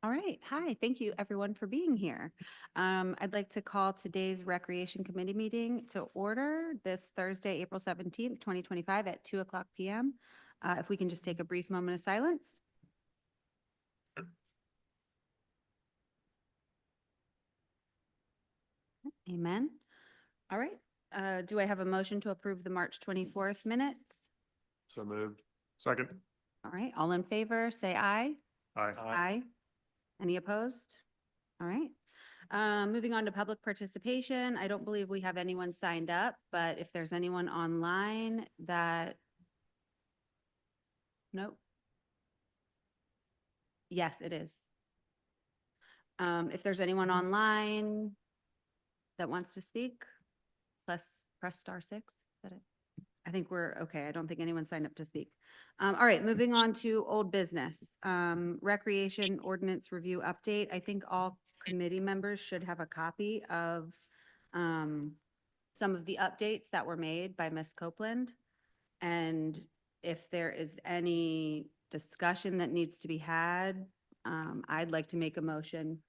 All right. Hi. Thank you, everyone, for being here. I'd like to call today's Recreation Committee meeting to order this Thursday, April 17th, 2025 at 2:00 p.m. If we can just take a brief moment of silence. Amen. All right. Do I have a motion to approve the March 24th minutes? So moved. Second. All right. All in favor, say aye. Aye. Aye. Any opposed? All right. Moving on to public participation. I don't believe we have anyone signed up, but if there's anyone online that, nope. Yes, it is. If there's anyone online that wants to speak, press *6. Is that it? I think we're okay. I don't think anyone signed up to speak. All right, moving on to old business. Recreation ordinance review update. I think all committee members should have a copy of some of the updates that were made by Ms. Copeland. And if there is any discussion that needs to be had, I'd like to make a motion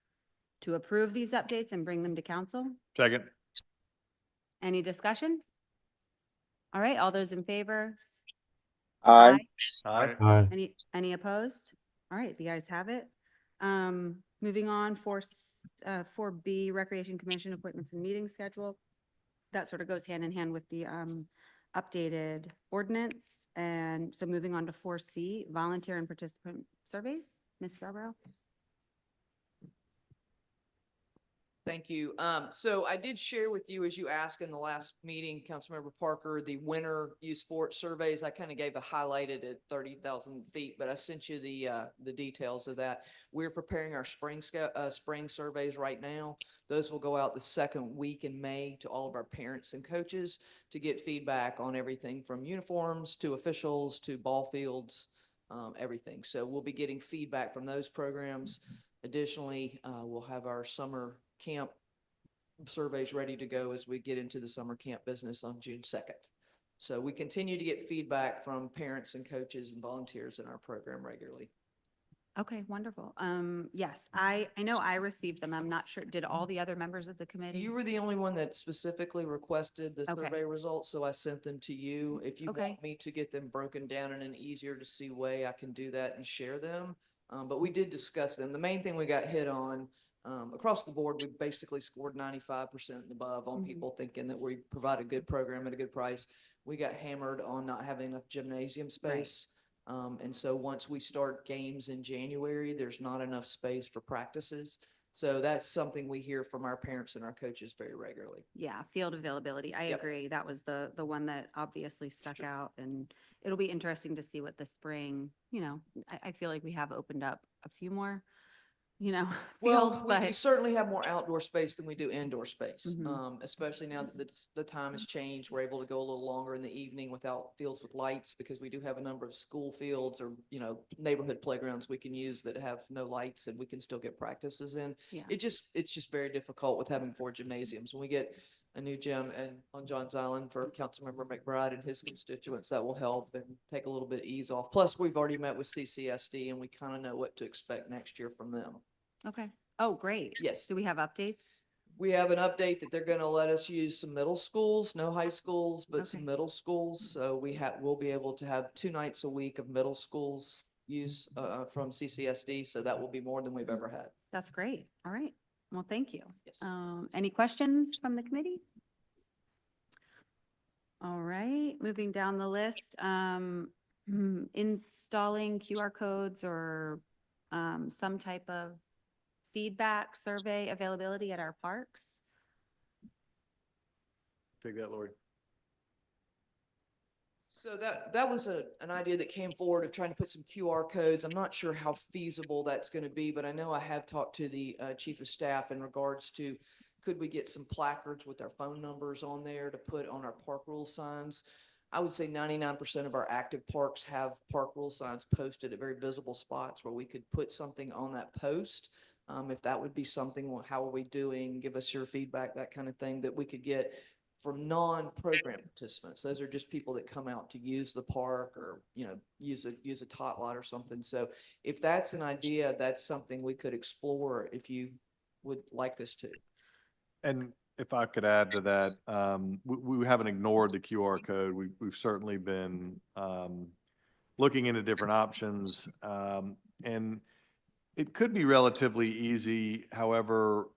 to approve these updates and bring them to council. Second. Any discussion? All right, all those in favor? Aye. Aye. Aye. Any opposed? All right, the ayes have it. Moving on, 4B, Recreation Commission appointments and meeting schedule. That sort of goes hand in hand with the updated ordinance. And so moving on to 4C, volunteer and participant surveys. Ms. Scarborough? Thank you. So I did share with you, as you asked in the last meeting, Councilmember Parker, the winter youth sports surveys. I kind of gave a highlighted at 30,000 feet, but I sent you the details of that. We're preparing our spring surveys right now. Those will go out the second week in May to all of our parents and coaches to get feedback on everything from uniforms to officials to ball fields, everything. So we'll be getting feedback from those programs. Additionally, we'll have our summer camp surveys ready to go as we get into the summer camp business on June 2nd. So we continue to get feedback from parents and coaches and volunteers in our program regularly. Okay, wonderful. Yes, I know I received them. I'm not sure. Did all the other members of the committee? You were the only one that specifically requested the Okay. survey results, so I sent them to you. If you Okay. want me to get them broken down in an easier to see way, I can do that and share them. But we did discuss them. The main thing we got hit on across the board, we basically scored 95% and above on people thinking that we provide a good program at a good price. We got hammered on not having enough gymnasium space. And so once we start games in January, there's not enough space for practices. So that's something we hear from our parents and our coaches very regularly. Yeah, field availability. I Yep. agree. That was the one that obviously stuck out, and it'll be interesting to see what the spring, I feel like we have opened up a few more, fields, We but certainly have more outdoor space than we do indoor space, Mhm. especially now that the time has changed. We're able to go a little longer in the evening without fields with lights because we do have a number of school fields or, neighborhood playgrounds we can use that have no lights and we can still get practices in. Yeah. It's just very difficult with having 4 gymnasiums. When we get a new gym and on Johns Island for Councilmember McBride and his constituents, that will help and take a little bit of ease off. Plus, we've already met with CCSD and we kind of know what to expect next year from them. Okay. Oh, great. Yes. Do we have updates? We have an update that they're going to let us use some middle schools, no high schools, but some Okay. middle schools. So we'll be able to have 2 nights a week of middle schools use from CCSD. So that will be more than we've ever had. That's great. All right. Well, thank you. Yes. Any questions from the committee? All right, moving down the list, installing QR codes or some type of feedback survey availability at our parks. Take that, Lori. So that was an idea that came forward of trying to put some QR codes. I'm not sure how feasible that's going to be, but I know I have talked to the chief of staff in regards to could we get some placards with our phone numbers on there to put on our park rule signs? I would say 99% of our active parks have park rule signs posted at very visible spots where we could put something on that post. If that would be something, well, how are we doing? Give us your feedback, that kind of thing that we could get from non-program participants. Those are just people that come out to use the park or, use a tot lot or something. So if that's an idea, that's something we could explore if you would like us to. And if I could add to that, we haven't ignored the QR code. We've certainly been looking into different options. And it could be relatively easy. However,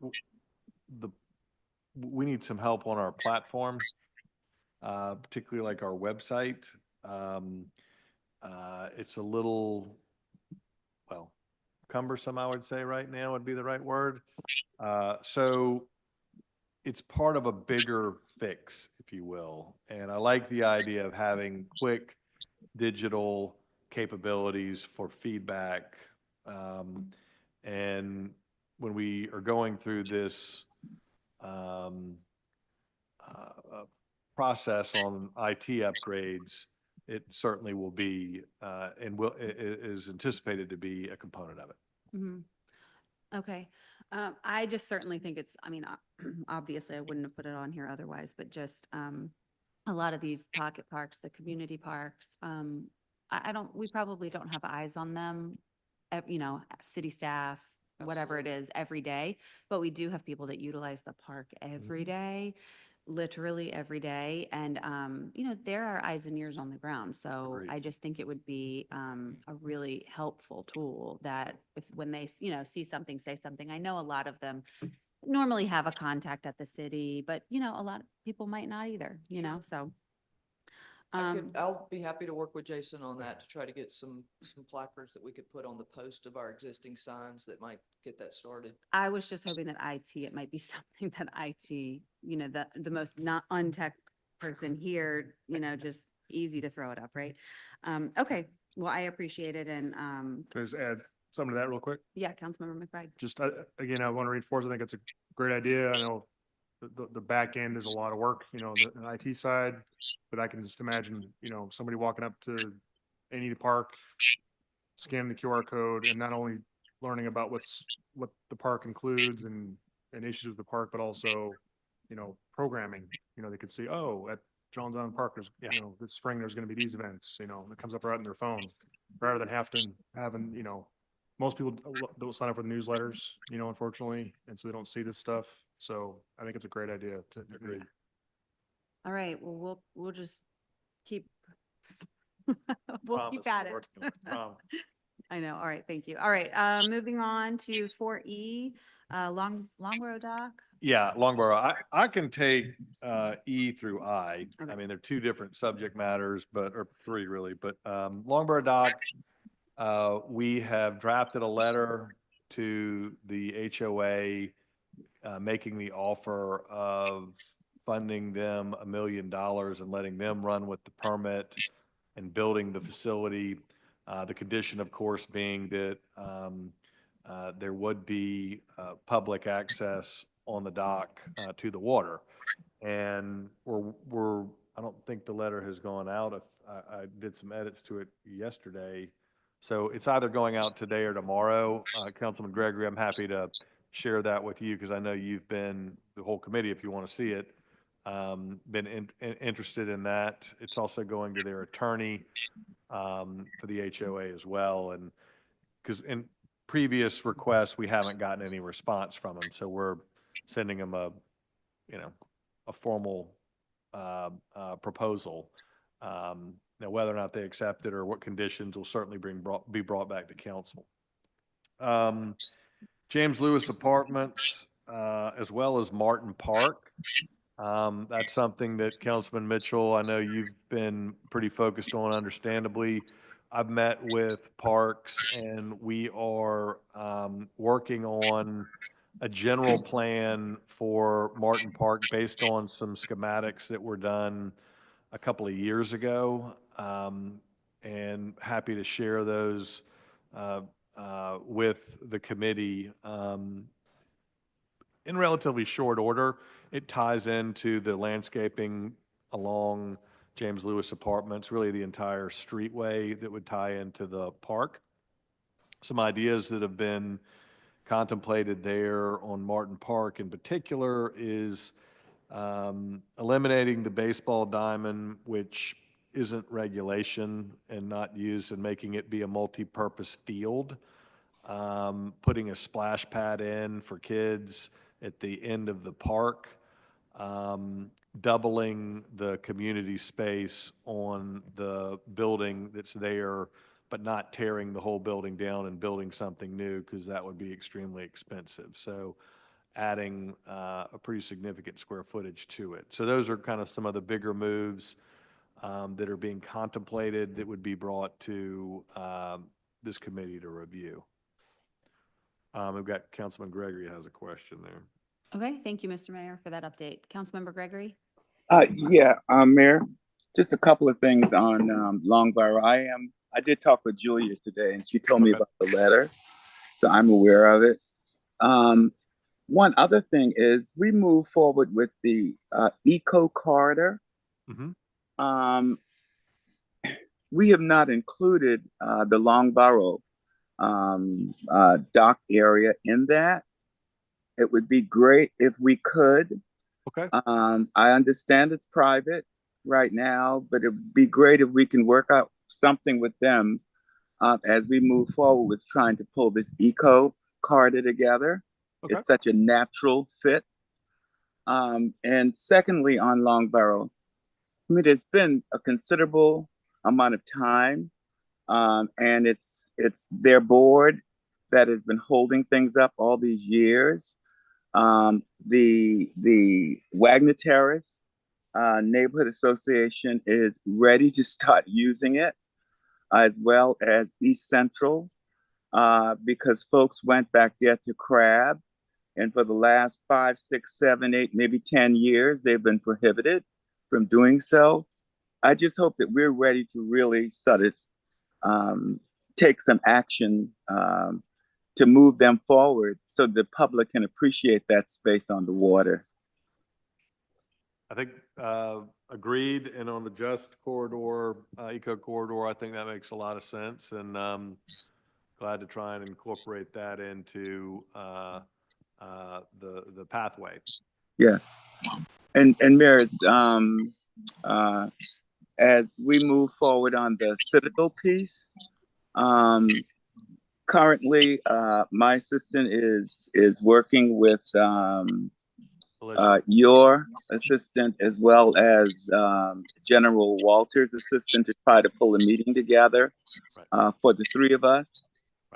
we need some help on our platform, particularly like our website. It's a little, well, cumbersome, I would say right now would be the right word. So it's part of a bigger fix, if you will. And I like the idea of having quick digital capabilities for feedback. And when we are going through this process on IT upgrades, it certainly will be and is anticipated to be a component of it. Mhm. Okay. I just certainly think it's, I mean, obviously I wouldn't have put it on here otherwise, but just, a lot of these pocket parks, the community parks, I don't, we probably don't have eyes on them, city staff, whatever it is, every day, but we do have people that utilize the park every day, literally every day. And, there are eyes and ears on the ground. So Agreed. I just think it would be, a really helpful tool that if, when they, see something, say something. I know a lot of them normally have a contact at the city, but, a lot of people might not either, so. I'll be happy to work with Jason on that to try to get some placards that we could put on the post of our existing signs that might get that started. I was just hoping that it might be something that the most not untech person here, just easy to throw it up, right? Okay, well, I appreciate it. And, Can I just add something to that real quick? yeah, Councilmember McBride. Just, again, I want to reinforce, I think it's a great idea. I know the back end is a lot of work, the IT side, but I can just imagine, somebody walking up to any of the park, scanning the QR code and not only learning about what the park includes and issues with the park, but also, programming, they could see, oh, at Jones Island Park, there's, this spring, there's going to be these events, it comes up right in their phone rather than having, most people don't sign up for the newsletters, unfortunately, and so they don't see this stuff. So I think it's a great idea to Agreed. All right, well, we'll just keep, we'll keep Promise, at we're it. working on it. Promise. I know. All right, thank you. All right, moving on to 4E, Longborough Dock. Yeah, Longborough. I can take E through I. Okay. I mean, they're two different subject matters, or three really. But Longborough Dock, we have drafted a letter to the HOA making the offer of funding them $1 million and letting them run with the permit and building the facility. The condition, of course, being that there would be public access on the dock to the water. And I don't think the letter has gone out. I did some edits to it yesterday. So it's either going out today or tomorrow. Councilman Gregory, I'm happy to share that with you because I know you've been, the whole committee, if you want to see it, been interested in that. It's also going to their attorney for the HOA as well. And because in previous requests, we haven't gotten any response from them. So we're sending them a formal proposal. Now, whether or not they accept it or what conditions will certainly be brought back to council. James Lewis Apartments, as well as Martin Park. That's something that Councilman Mitchell, I know you've been pretty focused on, understandably. I've met with Parks and we are working on a general plan for Martin Park based on some schematics that were done a couple of years ago, and happy to share those with the committee. in relatively short order. It ties into the landscaping along James Lewis Apartments, really the entire streetway that would tie into the park. Some ideas that have been contemplated there on Martin Park in particular is eliminating the baseball diamond, which isn't regulation and not used, and making it be a multi-purpose field. Putting a splash pad in for kids at the end of the park. Doubling the community space on the building that's there, but not tearing the whole building down and building something new, because that would be extremely expensive. So adding a pretty significant square footage to it. So those are kind of some of the bigger moves that are being contemplated that would be brought to this committee to review. We've got Councilman Gregory has a question there. Okay, thank you, Mr. Mayor, for that update. Councilmember Gregory? Yeah, Mayor, just a couple of things on Longborough. I did talk with Julia today, and she told me Okay. about the letter, so I'm aware of it. One other thing is we move forward with the eco corridor. Mm-hmm. We have not included the Longborough dock area in that. It would be great if we could. Okay. I understand it's private right now, but it would be great if we can work out something with them as we move forward with trying to pull this eco corridor together. Okay. It's such a natural fit. And secondly, on Longborough, I mean, it's been a considerable amount of time, and it's their board that has been holding things up all these years. The Wagner Terrace Neighborhood Association is ready to start using it, as well as East Central, because folks went back there to crab. And for the last 5, 6, 7, 8, maybe 10 years, they've been prohibited from doing so. I just hope that we're ready to really sort of take some action to move them forward so the public can appreciate that space on the water. I think agreed. And on the Just Corridor, Eco Corridor, I think that makes a lot of sense. And glad to try and incorporate that into the pathway. Yes. And Maris, as we move forward on the Citadel piece, currently my assistant is working with your assistant as well as General Walter's assistant to try to pull a meeting together for the three of us,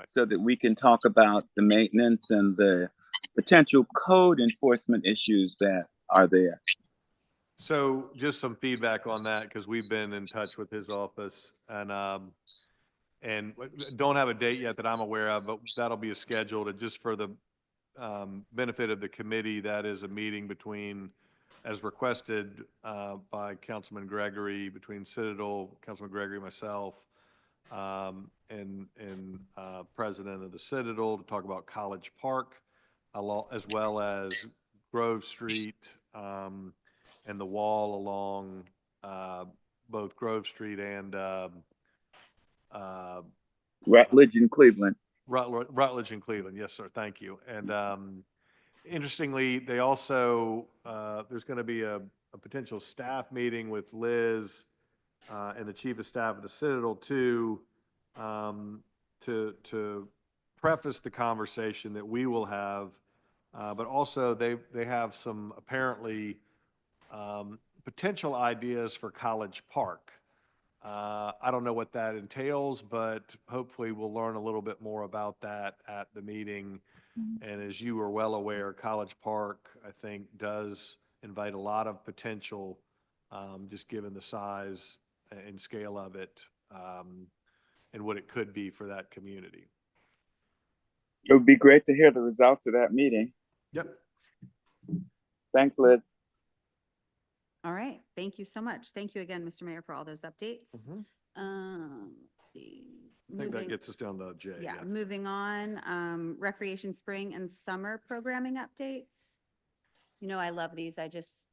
so that we can talk about the maintenance and the potential code enforcement issues that are there. So just some feedback on that, because we've been in touch with his office and don't have a date yet that I'm aware of, but that'll be scheduled. And just for the benefit of the committee, that is a meeting between, as requested by Councilman Gregory, between Citadel, Councilman Gregory, myself, and President of the Citadel, to talk about College Park, as well as Grove Street, and the wall along both Grove Street and Rutledge and Cleveland. Rutledge and Cleveland. Yes, sir. Thank you. And interestingly, they also, there's going to be a potential staff meeting with Liz and the Chief of Staff of the Citadel too, to preface the conversation that we will have, but also they have some apparently potential ideas for College Park. I don't know what that entails, but hopefully we'll learn a little bit more about that at the meeting. And as you are well aware, College Park, I think, does invite a lot of potential, just given the size and scale of it, and what it could be for that community. It would be great to hear the results of that meeting. Yep. Thanks, Liz. All right, thank you so much. Thank you again, Mr. Mayor, for all those updates. Let's see. I think that Moving- gets us down to J. Yeah, moving on, recreation spring and summer programming updates. You know, I love these. I just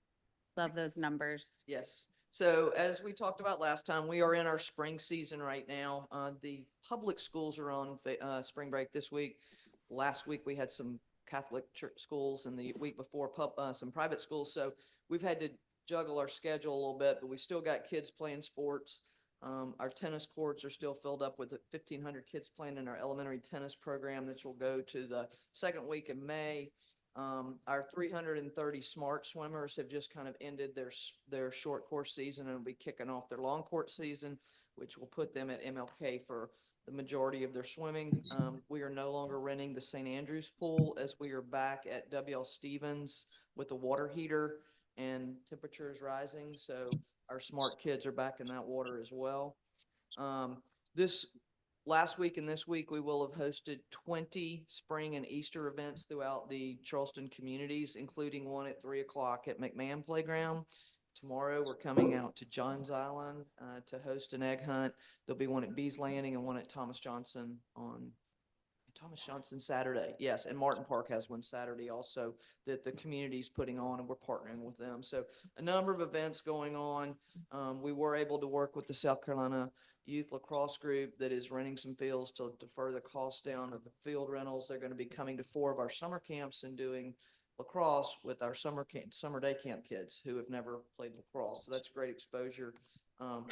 love those numbers. Yes. So as we talked about last time, we are in our spring season right now. The public schools are on spring break this week. Last week, we had some Catholic church schools, and the week before, some private schools. So we've had to juggle our schedule a little bit, but we still got kids playing sports. Our tennis courts are still filled up with 1,500 kids playing in our elementary tennis program, which will go to the second week in May. Our 330 smart swimmers have just kind of ended their short course season and will be kicking off their long court season, which will put them at MLK for the majority of their swimming. We are no longer renting the St. Andrews pool, as we are back at W.L. Stevens with the water heater, and temperature is rising. So our smart kids are back in that water as well. This last week and this week, we will have hosted 20 spring and Easter events throughout the Charleston communities, including one at 3 o'clock at McMahon Playground. Tomorrow, we're coming out to Johns Island to host an egg hunt. There'll be one at Bees Landing and one at Thomas Johnson Saturday. Yes, and Martin Park has one Saturday also that the community's putting on, and we're partnering with them. So a number of events going on. We were able to work with the South Carolina Youth Lacrosse Group that is renting some fields to defer the cost down of the field rentals. They're going to be coming to 4 of our summer camps and doing lacrosse with our summer day camp kids who have never played lacrosse. So that's great exposure.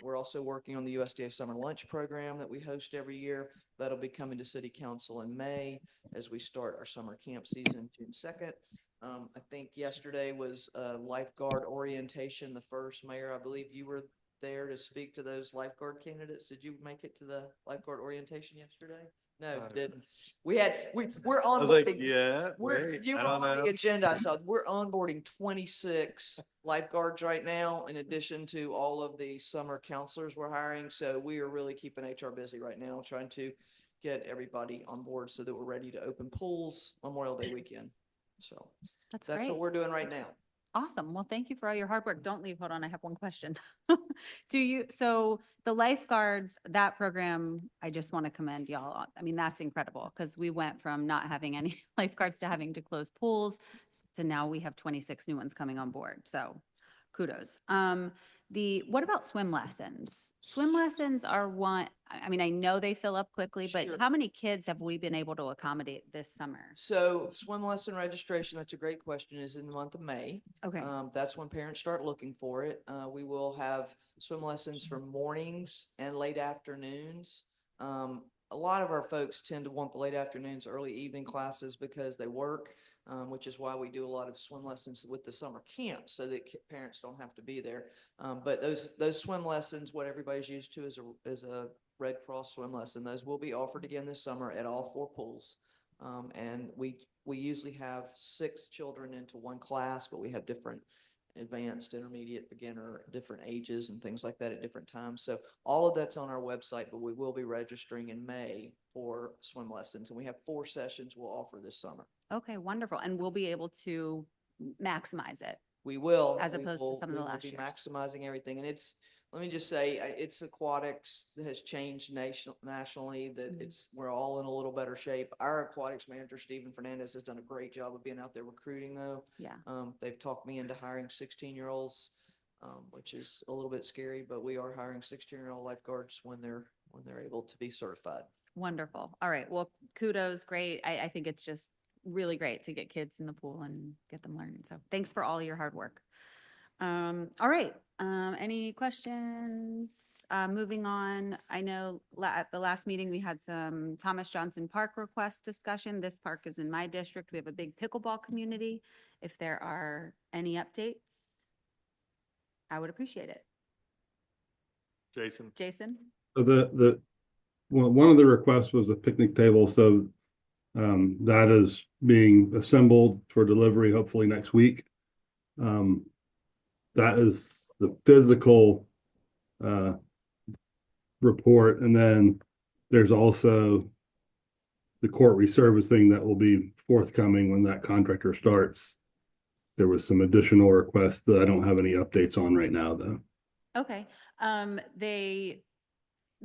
We're also working on the USDA summer lunch program that we host every year. That'll be coming to City Council in May as we start our summer camp season June 2nd. I think yesterday was lifeguard orientation. The first mayor, I believe you were there to speak to those lifeguard candidates. Did you make it to the lifeguard orientation yesterday? No, you didn't. We're I was like, onboarding. yeah, You were on the agenda. I saw we're onboarding 26 lifeguards right now, in addition to all of the summer counselors we're hiring. So we are really keeping HR busy right now, trying to get everybody on board so that we're ready to open pools Memorial Day weekend. So That's that's great. what we're doing right now. Awesome. Well, thank you for all your hard work. Don't leave. Hold on. I have one question. So the lifeguards, that program, I just want to commend y'all on. I mean, that's incredible because we went from not having any lifeguards to having to close pools to now we have 26 new ones coming on board. So kudos. What about swim lessons? Swim lessons are one, I mean, I know they fill up quickly, but Sure. how many kids have we been able to accommodate this summer? So swim lesson registration, that's a great question, is in the month of May. Okay. That's when parents start looking for it. We will have swim lessons for mornings and late afternoons. A lot of our folks tend to want the late afternoons, early evening classes because they work, which is why we do a lot of swim lessons with the summer camp so that parents don't have to be there. But those swim lessons, what everybody's used to is a Red Cross swim lesson. Those will be offered again this summer at all 4 pools. And we usually have 6 children into one class, but we have different advanced, intermediate, beginner, different ages and things like that at different times. So all of that's on our website, but we will be registering in May for swim lessons. And we have 4 sessions we'll offer this summer. Okay, wonderful. And we'll be able to maximize it. We will. As we opposed to will- some of the we will last be years. maximizing everything. And let me just say, it's aquatics that has changed nationally, that we're all in a little better shape. Our aquatics manager, Stephen Fernandez, has done a great job of being out there recruiting though. Yeah. They've talked me into hiring 16-year-olds, which is a little bit scary, but we are hiring 16-year-old lifeguards when they're able to be certified. Wonderful. All right. Well, kudos. Great. I think it's just really great to get kids in the pool and get them learning. So thanks for all your hard work. All right. Any questions? Moving on. I know at the last meeting, we had some Thomas Johnson Park request discussion. This park is in my district. We have a big pickleball community. If there are any updates, I would appreciate it. Jason. Jason? So one of the requests was a picnic table, so that is being assembled for delivery hopefully next week. That is the physical report, and then there's also the court resurfacing that will be forthcoming when that contractor starts. There was some additional requests that I don't have any updates on right now, though. Okay.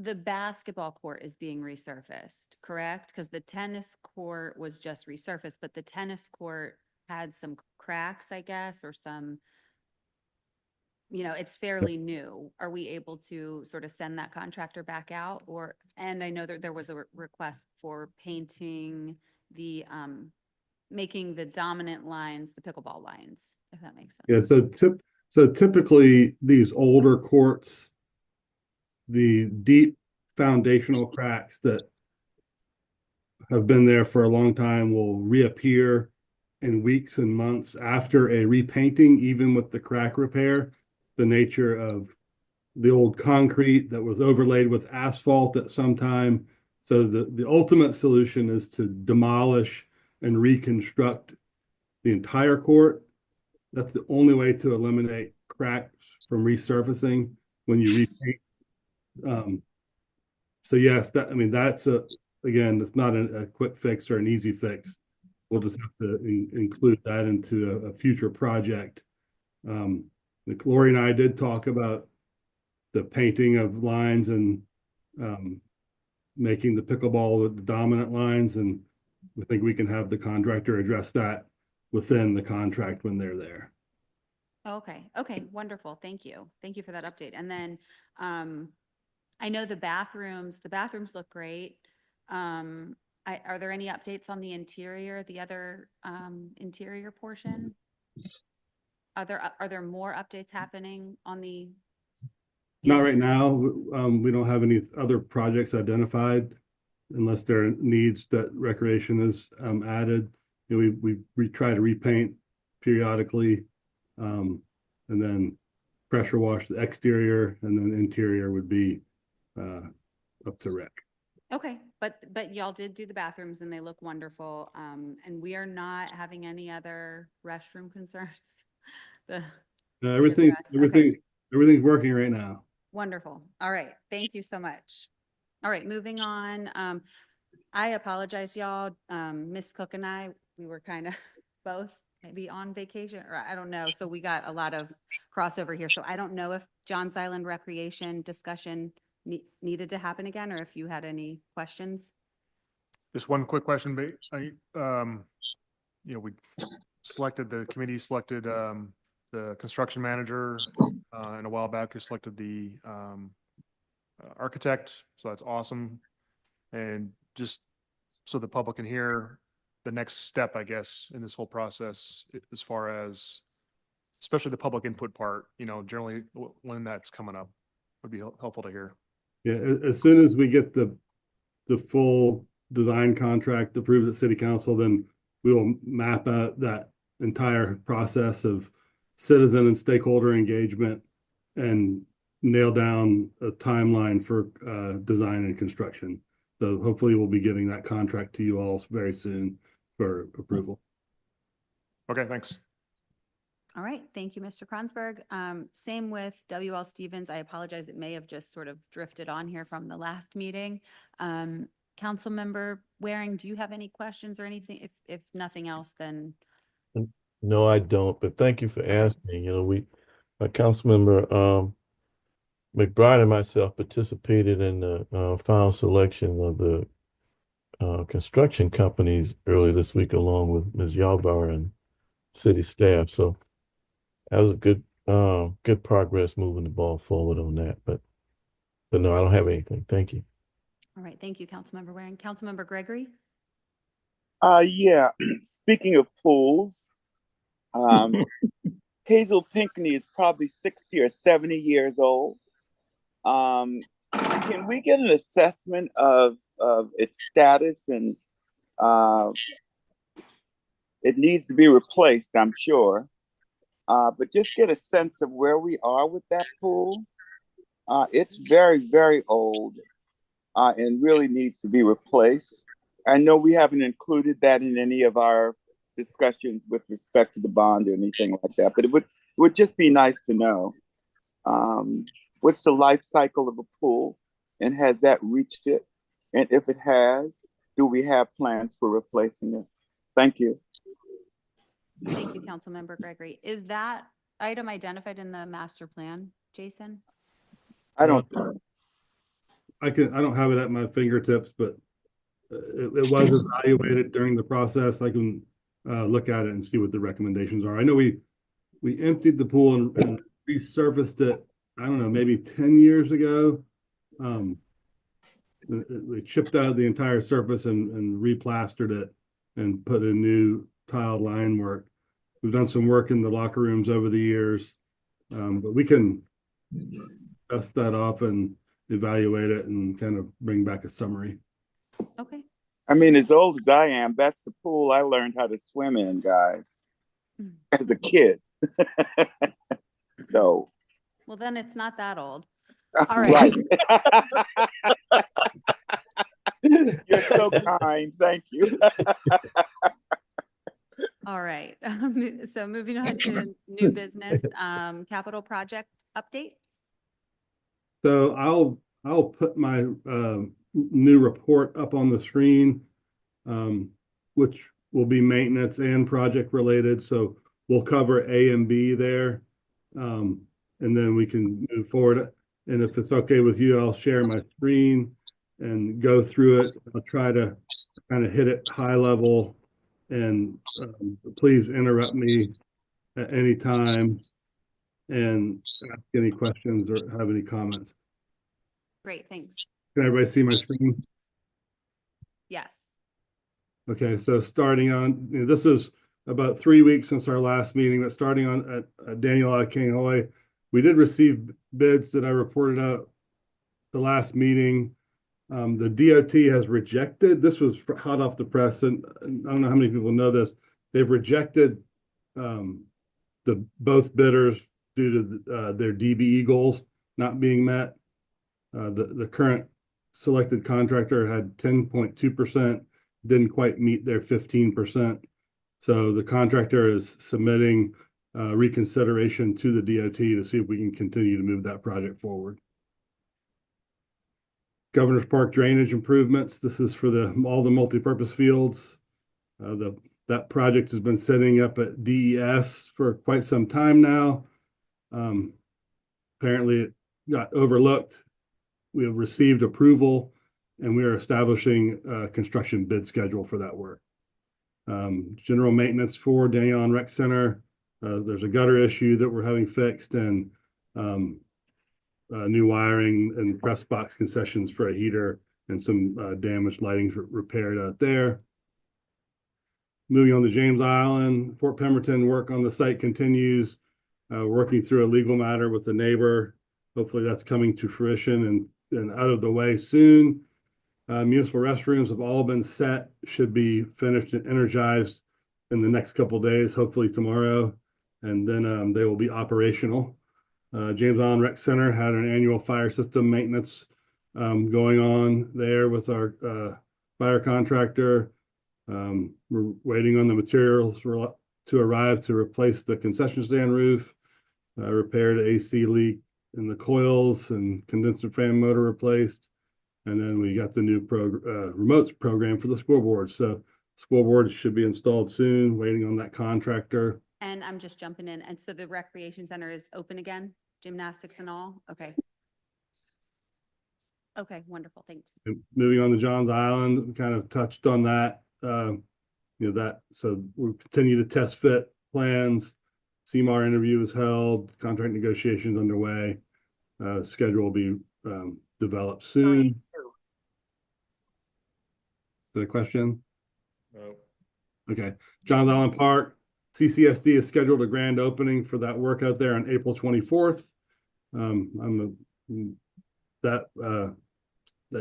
The basketball court is being resurfaced, correct? Because the tennis court was just resurfaced, but the tennis court had some cracks, I guess, or some, it's fairly new. Are we able to sort of send that contractor back out and I know that there was a request for painting making the dominant lines, the pickleball lines, if that makes sense. Yeah, so typically these older courts, the deep foundational cracks that have been there for a long time will reappear in weeks and months after a repainting, even with the crack repair. The nature of the old concrete that was overlaid with asphalt at some time. So the ultimate solution is to demolish and reconstruct the entire court. That's the only way to eliminate cracks from resurfacing when you repaint. So yes, that's again, it's not a quick fix or an easy fix. We'll just have to include that into a future project. Lori and I did talk about the painting of lines and making the pickleball the dominant lines, and we think we can have the contractor address that within the contract when they're there. Okay. Okay. Wonderful. Thank you. Thank you for that update. And then, I know the bathrooms look great. Are there any updates on the interior, the other, interior portion? Are there more updates happening on the? Not right now. We don't have any other projects identified unless there are needs that recreation is added. We try to repaint periodically, and then pressure wash the exterior, and then interior would be up to rec. Okay, but y'all did do the bathrooms and they look wonderful. And we are not having any other restroom concerns. The city of US. Okay. Everything's working right now. Wonderful. All right. Thank you so much. All right, moving on. I apologize, y'all. Miss Cook and I, we were kind of both maybe on vacation, or I don't know. So we got a lot of crossover here. So I don't know if Johns Island recreation discussion needed to happen again, or if you had any questions. Just one quick question, the committee selected the construction manager, and a while back we selected the architect, so that's awesome. And just so the public can hear the next step, I guess, in this whole process, as far as especially the public input part, generally when that's coming up would be helpful to hear. Yeah, as soon as we get the full design contract approved at City Council, then we will map out that entire process of citizen and stakeholder engagement and nail down a timeline for design and construction. So hopefully we'll be getting that contract to you all very soon for approval. Okay, thanks. All right. Thank you, Mr. Kronsberg. Same with WL Stevens. I apologize. It may have just sort of drifted on here from the last meeting. Councilmember Waring, do you have any questions or anything? If nothing else, then. No, I don't, but thank you for asking. My Councilmember McBride and myself participated in the final selection of the construction companies earlier this week, along with Ms. Yalbauer and city staff. So that was a good progress moving the ball forward on that. But no, I don't have anything. Thank you. All right. Thank you, Councilmember Waring. Councilmember Gregory? Yeah. Speaking of pools, Hazel Pinckney is probably 60 or 70 years old. Can we get an assessment of its status? And it needs to be replaced, I'm sure. But just get a sense of where we are with that pool. It's very, very old and really needs to be replaced. I know we haven't included that in any of our discussions with respect to the bond or anything like that, but it would just be nice to know. What's the life cycle of a pool, and has that reached it? And if it has, do we have plans for replacing it? Thank you. Thank you, Councilmember Gregory. Is that item identified in the master plan, Jason? I don't. I don't have it at my fingertips, but it was evaluated during the process. I can look at it and see what the recommendations are. I know we emptied the pool and resurfaced it, I don't know, maybe 10 years ago. We chipped out the entire surface and replastered it and put a new tiled line work. We've done some work in the locker rooms over the years, but we can dust that off and evaluate it and kind of bring back a summary. Okay. I mean, as old as I am, that's the pool I learned how to swim in, guys, as a kid. So. Well, then it's not that old. All Right. right. You're so kind. Thank you. All right. So moving on to new business, capital project updates. So I'll put my new report up on the screen, which will be maintenance and project related. So we'll cover A and B there, and then we can move forward. And if it's okay with you, I'll share my screen and go through it. I'll try to kind of hit it high level, and please interrupt me at any time and ask any questions or have any comments. Great, thanks. Can everybody see my screen? Yes. Okay, so starting on, this is about 3 weeks since our last meeting, but starting on at Daniel King Hoy, we did receive bids that I reported out the last meeting. The DOT has rejected, this was hot off the press, and I don't know how many people know this, they've rejected both bidders due to their DBE goals not being met. The current selected contractor had 10.2%, didn't quite meet their 15%. So the contractor is submitting reconsideration to the DOT to see if we can continue to move that project forward. Governor's Park drainage improvements. This is for all the multipurpose fields. That project has been sitting up at DES for quite some time now. Apparently it got overlooked. We have received approval and we are establishing a construction bid schedule for that work. General maintenance for Daniel Rec Center. There's a gutter issue that we're having fixed, and new wiring and press box concessions for a heater and some damaged lighting repaired out there. Moving on to James Island, Fort Pemberton, work on the site continues. Working through a legal matter with the neighbor. Hopefully that's coming to fruition and out of the way soon. Municipal restrooms have all been set, should be finished and energized in the next couple of days, hopefully tomorrow, and then they will be operational. James Island Rec Center had an annual fire system maintenance going on there with our fire contractor. We're waiting on the materials to arrive to replace the concession stand roof, repaired AC leak in the coils and condenser fan motor replaced. And then we got the new remotes program for the scoreboard. So scoreboard should be installed soon, waiting on that contractor. And I'm just jumping in. And so the recreation center is open again, gymnastics and all? Okay. Okay, wonderful, thanks. And moving on to Johns Island, we kind of touched on that. So we'll continue to test fit plans. CMAR interview is held, contract negotiations underway. Schedule will be developed soon. Is that a question? No. Okay. Johns Island Park, CCSD has scheduled a grand opening for that work out there on April 24th. That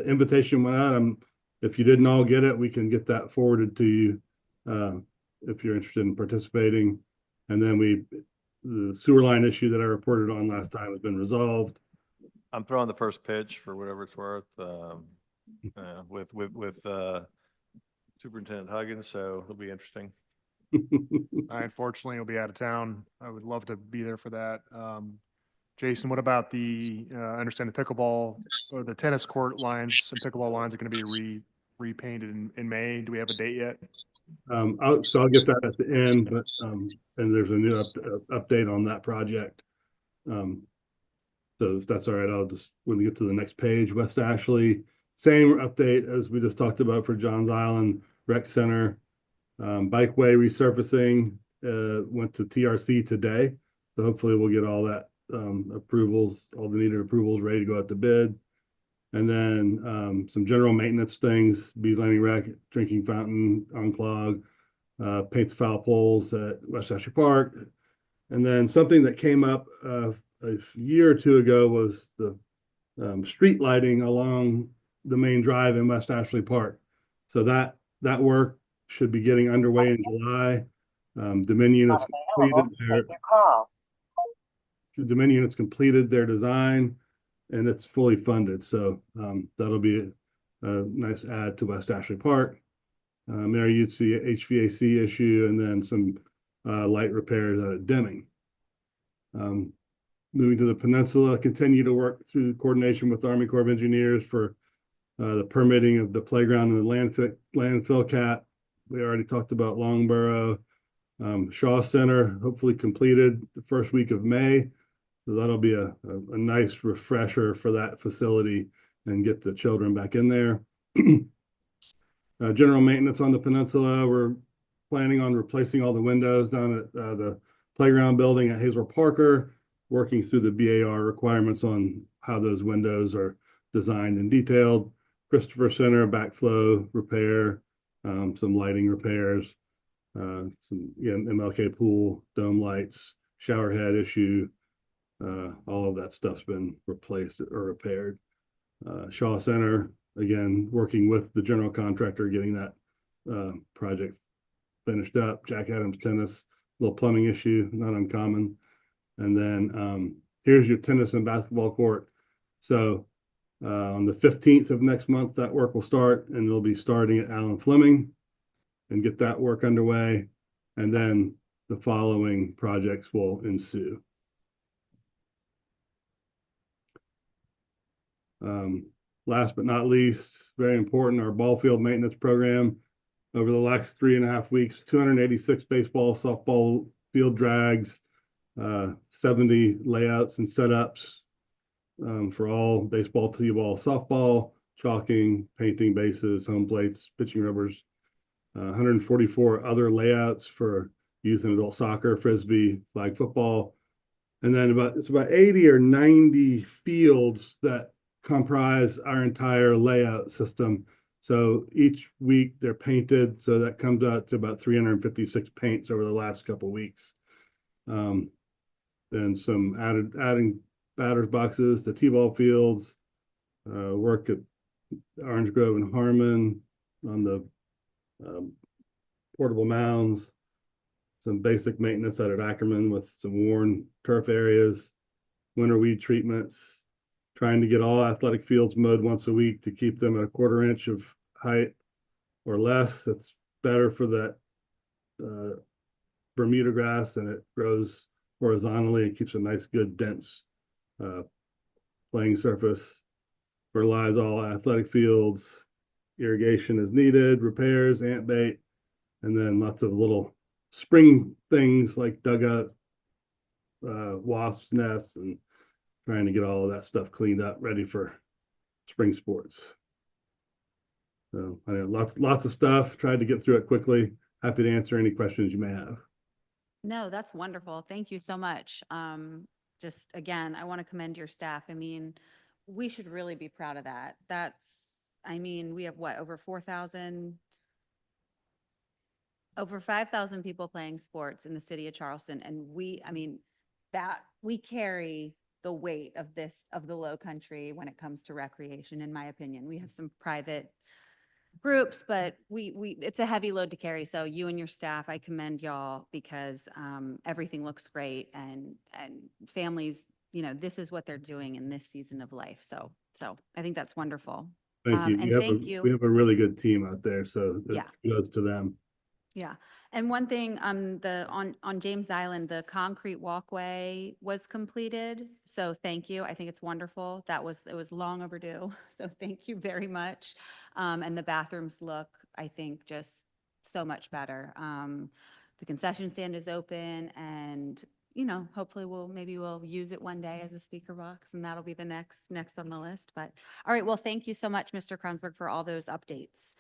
invitation went out. If you didn't all get it, we can get that forwarded to you if you're interested in participating. And then the sewer line issue that I reported on last time has been resolved. I'm throwing the first pitch for whatever it's worth with Superintendent Huggins, so it'll be interesting. I unfortunately will be out of town. I would love to be there for that. Jason, what about I understand the pickleball or the tennis court lines and pickleball lines are going to be repainted in May. Do we have a date yet? I'll get that at the end, but and there's a new update on that project. So if that's all right, when we get to the next page, West Ashley, same update as we just talked about for Johns Island Rec Center. Bikeway resurfacing, went to TRC today. So hopefully we'll get all that, approvals, all the needed approvals ready to go out to bid. And then, some general maintenance things, bees lining rack, drinking fountain, unclog, paint the foul poles at West Ashley Park. And then something that came up, a year or two ago was the, street lighting along the main drive in West Ashley Park. So that work should be getting underway in July. Dominion has completed their design and it's fully funded. So that'll be a nice add to West Ashley Park. There you'd see a HVAC issue and then some light repairs out at Deming. Moving to the peninsula, continue to work through coordination with the Army Corps of Engineers for the permitting of the playground and the landfill cat. We already talked about Longborough. Shaw Center, hopefully completed the first week of May. So that'll be a nice refresher for that facility and get the children back in there. General maintenance on the peninsula, we're planning on replacing all the windows down at the playground building at Hazel Parker, working through the BAR requirements on how those windows are designed and detailed. Christopher Center, backflow repair, some lighting repairs, some MLK pool, dome lights, shower head issue. All of that stuff's been replaced or repaired. Shaw Center, again, working with the general contractor, getting that project finished up. Jack Adams Tennis, little plumbing issue, not uncommon. And then here's your tennis and basketball court. So on the 15th of next month, that work will start, and it'll be starting at Allen Fleming and get that work underway. And then the following projects will ensue. Last but not least, very important, our ball field maintenance program. Over the last 3.5 weeks, 286 baseball, softball field drags, 70 layouts and setups for all baseball, t-ball, softball, chalking, painting bases, home plates, pitching rubbers, 144 other layouts for youth and adult soccer, frisbee, flag football, and then it's about 80 or 90 fields that comprise our entire layout system. So each week they're painted, so that comes out to about 356 paints over the last couple of weeks. Then some adding batters boxes, the t-ball fields, work at Orange Grove and Harmon on the portable mounds, some basic maintenance out at Ackerman with some worn turf areas, winter weed treatments, trying to get all athletic fields mowed once a week to keep them at a 1/4 inch of height or less. That's better for that Bermuda grass, and it grows horizontally and keeps a nice, good, dense playing surface. Fertilize all athletic fields. Irrigation is needed, repairs, ant bait, and then lots of little spring things like dugout, wasps' nests, and trying to get all of that stuff cleaned up, ready for spring sports. So I know lots of stuff. Tried to get through it quickly. Happy to answer any questions you may have. No, that's wonderful. Thank you so much. Just again, I want to commend your staff. I mean, we should really be proud of that. We have what, over 5,000 people playing sports in the city of Charleston. And we carry the weight of the Low Country when it comes to recreation, in my opinion. We have some private groups, but it's a heavy load to carry. So you and your staff, I commend y'all, because everything looks great, and families, this is what they're doing in this season of life. So I think that's wonderful. Thank you. And thank you. We have a really good team out there, so Yeah. kudos to them. Yeah. And one thing, on James Island, the concrete walkway was completed. So thank you. I think it's wonderful. It was long overdue. So thank you very much. And the bathrooms look, I think, just so much better. The concession stand is open, and hopefully we'll use it one day as a speaker box, and that'll be the next on the list. But all right, well, thank you so much, Mr. Kronberg, for all those updates.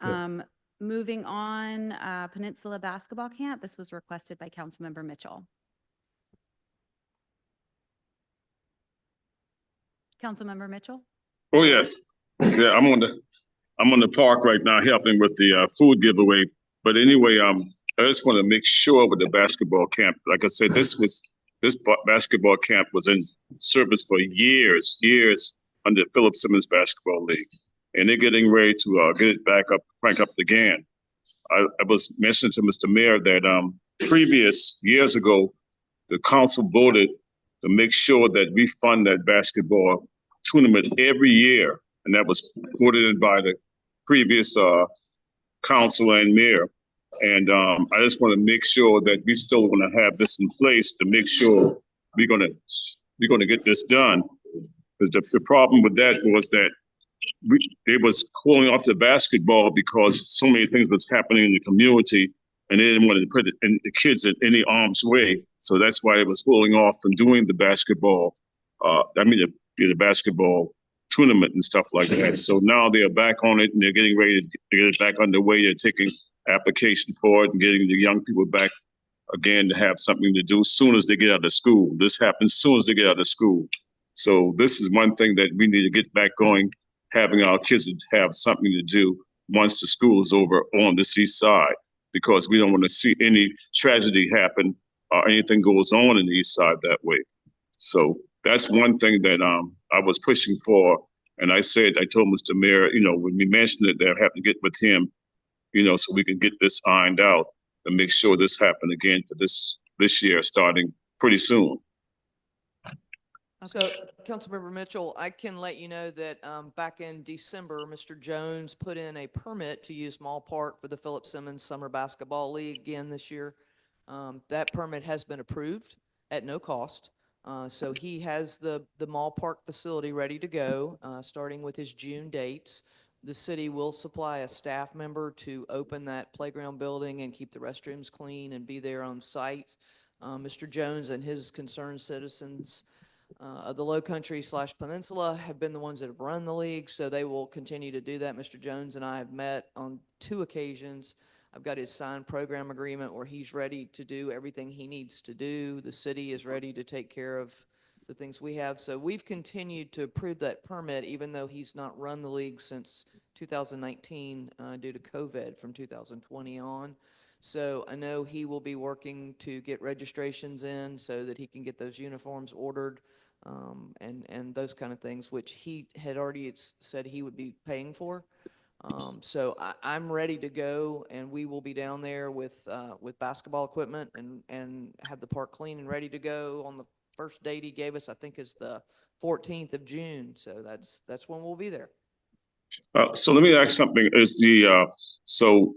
Yes. Moving on, Peninsula Basketball Camp. This was requested by Councilmember Mitchell. Councilmember Mitchell? Oh, yes. Yeah, I'm on the park right now helping with the food giveaway. But anyway, I just want to make sure with the basketball camp, like I said, this basketball camp was in service for years under Philip Simmons Basketball League. And they're getting ready to get it back up, crank up again. I was mentioning to Mr. Mayor that previous years ago, the council voted to make sure that we fund that basketball tournament every year. And that was voted in by the previous council and mayor. And I just want to make sure that we still want to have this in place to make sure we're gonna get this done. Because the problem with that was that they was calling off the basketball because so many things was happening in the community, and they didn't want to put the kids in any harm's way. So that's why it was holding off from doing the basketball. The basketball tournament and stuff like that. So now they are back on it, and they're getting ready to get it back underway. They're taking application for it and getting the young people back again to have something to do as soon as they get out of school. This happens as soon as they get out of school. So this is one thing that we need to get back going, having our kids have something to do once the school is over on this east side, because we don't want to see any tragedy happen or anything goes on in the east side that way. So that's one thing that I was pushing for. And I told Mr. Mayor, when we mentioned it, that I have to get with him, so we can get this ironed out and make sure this happen again for this year, starting pretty soon. So, Councilmember Mitchell, I can let you know that back in December, Mr. Jones put in a permit to use Mall Park for the Philip Simmons Summer Basketball League again this year. That permit has been approved at no cost. So he has the Mall Park facility ready to go, starting with his June dates. The city will supply a staff member to open that playground building and keep the restrooms clean and be there on site. Mr. Jones and his concerned citizens of the Low Country / Peninsula have been the ones that have run the league, so they will continue to do that. Mr. Jones and I have met on 2 occasions. I've got his signed program agreement where he's ready to do everything he needs to do. The city is ready to take care of the things we have. So we've continued to approve that permit, even though he's not run the league since 2019 due to COVID from 2020 on. So I know he will be working to get registrations in so that he can get those uniforms ordered and those kind of things, which he had already said he would be paying for. So I'm ready to go, and we will be down there with basketball equipment and have the park clean and ready to go on the first date he gave us, I think is the 14th of June. So that's when we'll be there. So let me ask something. So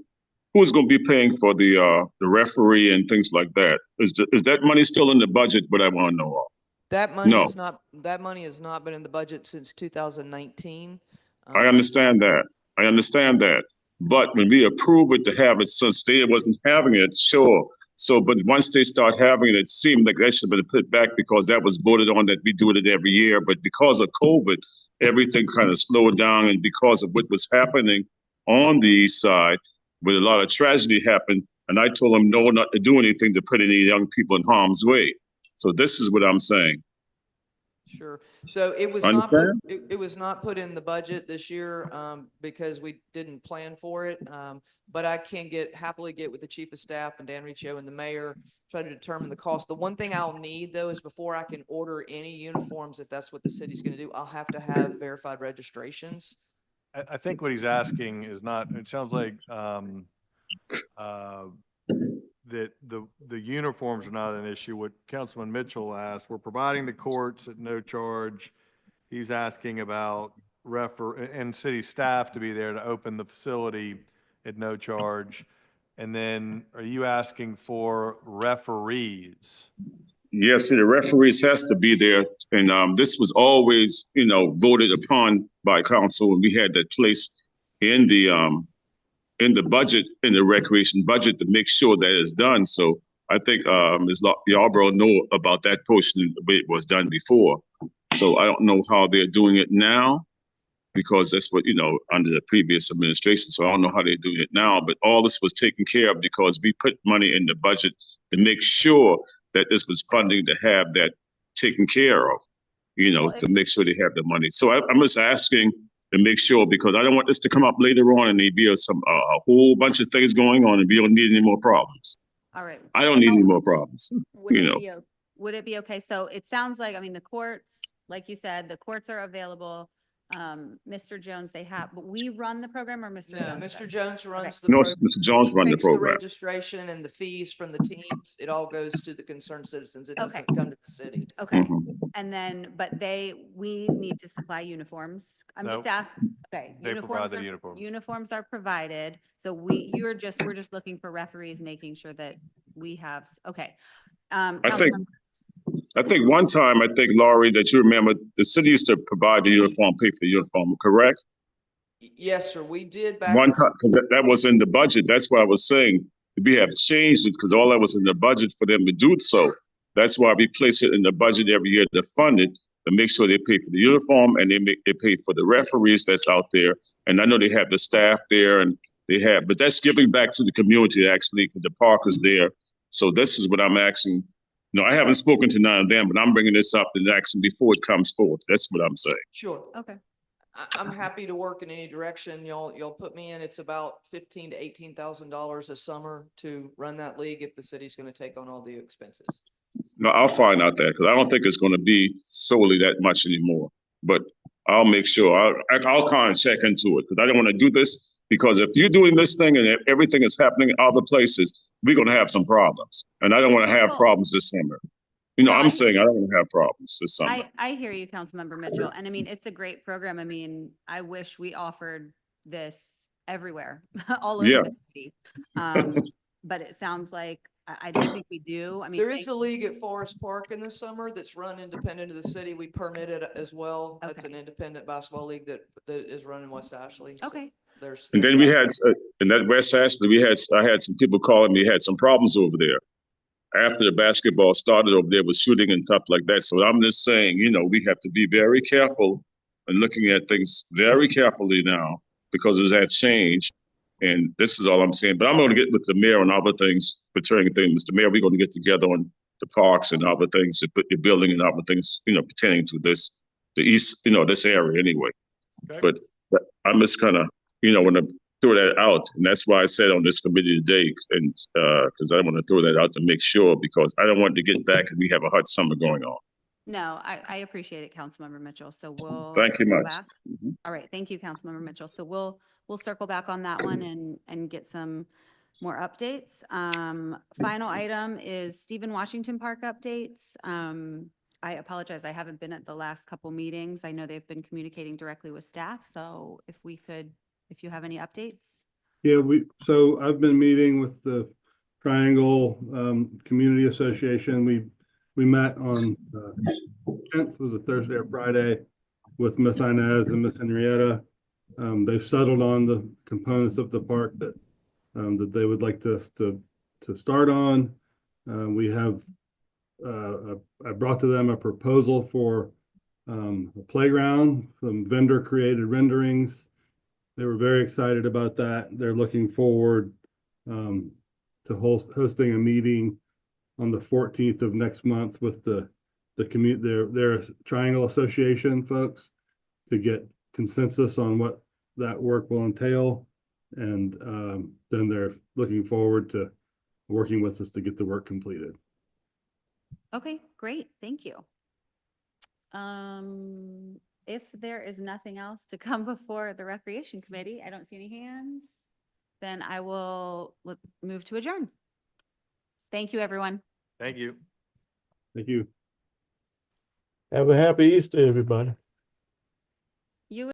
who's going to be paying for the referee and things like that? Is that money still in the budget? What I want to know of. That money No. is not. That money has not been in the budget since 2019. I understand that. But when we approve it to have it, since they wasn't having it, sure. So, but once they start having it, it seemed like that should have been put back because that was voted on that we do it every year. But because of COVID, everything kind of slowed down, and because of what was happening on the east side, where a lot of tragedy happened, and I told them no, not to do anything to put any young people in harm's way. So this is what I'm saying. Sure. So it was Understand? it was not put in the budget this year because we didn't plan for it. But I can happily get with the chief of staff and Dan Riccio and the mayor, try to determine the cost. The one thing I'll need though is before I can order any uniforms, if that's what the city's going to do, I'll have to have verified registrations. I think what he's asking is not, it sounds like that the uniforms are not an issue. What Councilman Mitchell asked, we're providing the courts at no charge. He's asking about and city staff to be there to open the facility at no charge. And then are you asking for referees? Yes, the referees has to be there, and this was always, voted upon by council, and we had that place in the budget, in the recreation budget, to make sure that it's done. So I think Ms. Yarborough know about that portion the way it was done before. So I don't know how they're doing it now, because that's what, under the previous administration. So I don't know how they're doing it now, but all this was taken care of because we put money in the budget to make sure that this was funding to have that taken care of, to make sure they have the money. So I'm just asking to make sure, because I don't want this to come up later on and there be a whole bunch of things going on and we don't need any more problems. All right. I don't need any more problems. Would it be okay? So it sounds like, I mean, the courts, like you said, the courts are available. Mr. Jones, but we run the program, or Mr. No, Jones Mr. does? Jones runs the No, program. Mr. Jones He run the takes the program. registration and the fees from the teams. It all goes to the concerned citizens. It Okay. doesn't come to the city. Okay. Mhm. And then, but we need to supply uniforms. I'm just Nope. asking, okay. They provide the uniforms. Uniforms are provided. So we're just looking for referees, making sure that we have, okay. I think one time, Laurie, that you remember, the city used to provide the uniform, pay for the uniform, correct? Yes, sir. We did back. One time, because that was in the budget. That's why I was saying we have changed it because all that was in the budget for them to do so. That's why we place it in the budget every year to fund it, to make sure they pay for the uniform and they pay for the referees that's out there. And I know they have the staff there but that's giving back to the community actually, because the park is there. So this is what I'm asking. I haven't spoken to none of them, but I'm bringing this up and asking before it comes forth. That's what I'm saying. Sure. Okay. I'm happy to work in any direction. Y'all put me in. It's about $15,000 to $18,000 a summer to run that league if the city's going to take on all the expenses. No, I'll find out that, because I don't think it's going to be solely that much anymore. But I'll make sure. I'll kind of check into it, because I don't want to do this, because if you're doing this thing and everything is happening in other places, we're going to have some problems. And I don't want to have problems this summer. No, I'm saying I don't want to have problems this summer. I hear you, Councilmember Mitchell. And I mean, it's a great program. I mean, I wish we offered this everywhere, all over Yeah. the city. But it sounds like, I don't think we do. I mean, There is a league at Forest Park in the summer that's run independent of the city. We permit it as well. That's Okay. an independent basketball league that is run in West Ashley. So Okay. And then we had, in that West Ashley, I had some people calling me, had some problems over there. After the basketball started over there with shooting and stuff like that. So I'm just saying, we have to be very careful and looking at things very carefully now, because it has changed. And this is all I'm saying. But I'm going to get with the mayor on other things, pertaining things. Mr. Mayor, we're going to get together on the parks and other things, to put the building and other things, pertaining to the east, this area anyway. Okay. But I'm just kind of, want to throw that out. And that's why I said on this committee today, and because I want to throw that out to make sure, because I don't want to get back and we have a hot summer going on. no, I appreciate it, Councilmember Mitchell. So we'll. Thank you circle much. back. All right. Thank you, Councilmember Mitchell. So we'll circle back on that one and get some more updates. Final item is Stephen Washington Park updates. I apologize. I haven't been at the last couple meetings. I know they've been communicating directly with staff. So if you have any updates. Yeah, so I've been meeting with the Triangle Community Association. We met on 10th, was a Thursday or Friday, with Miss Inez and Miss Henrietta. They've settled on the components of the park that they would like us to start on. We have I brought to them a proposal for a playground, some vendor created renderings. They were very excited about that. They're looking forward to hosting a meeting on the 14th of next month with their Triangle Association folks, to get consensus on what that work will entail. And then they're looking forward to working with us to get the work completed. Okay, great. Thank you. If there is nothing else to come before the Recreation Committee, I don't see any hands, then I will move to adjourn. Thank you, everyone. Thank you. Thank you. Have a happy Easter, everybody.